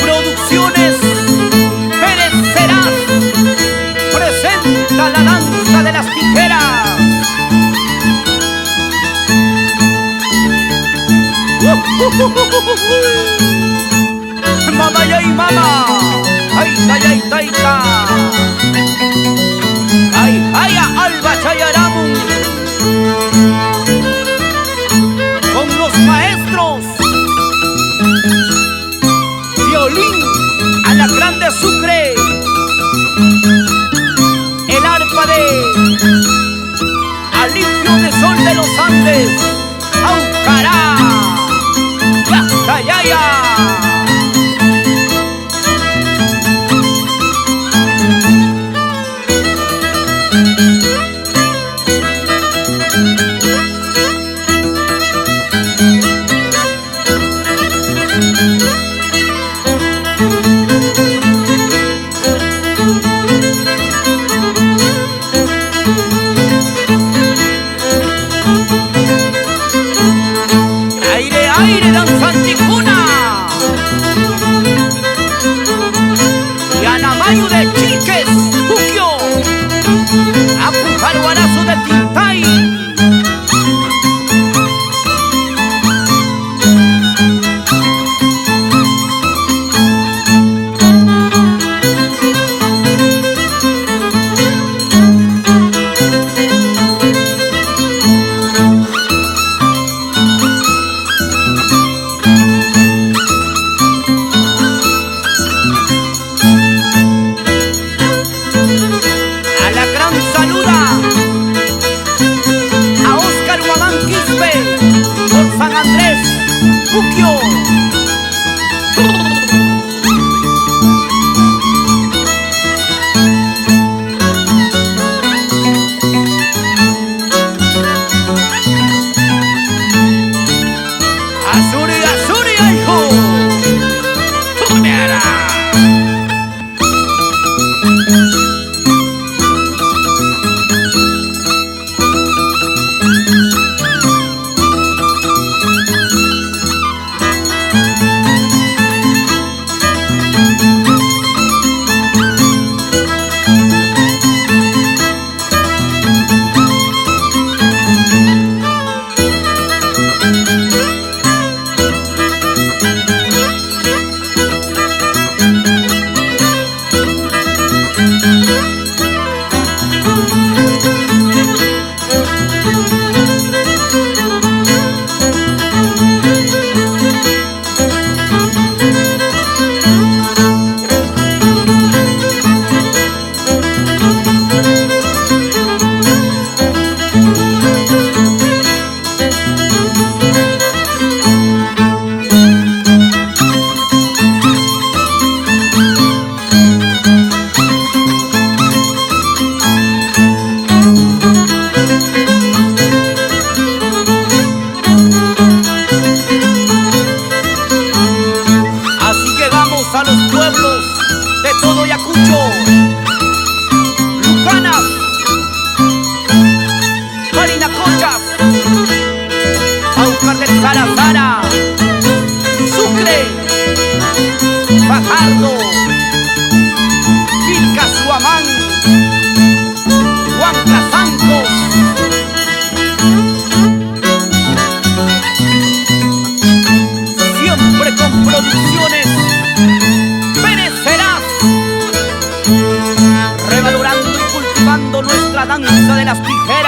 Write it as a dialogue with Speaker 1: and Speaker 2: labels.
Speaker 1: Producciones Pérez Serás presenta la danza de las tijeras. Mama y mama, ay ay ay ay ay alba chayaramun, con los maestros violín a la grande Sucre, el arpa de Alipio de Sol de los Andes, Aucará, Yayaya. Aire danzanticuna y Anamayu de Chiques, Puquio, Apujaruarazo de Tintay. Saluda a Oscar Guamán Quispe por San Andrés, Puquio. Azuri, Azuri, hijo. ¡Tumera! A los pueblos de todo Ayacucho, Lucanas, Parinacochas, Aucar del Zarazara, Sucre, Fajardo, Vilcasuamán, Huancazancos, siempre con producciones Pérez Serás, revalorando y cultivando nuestra danza de las tijeras.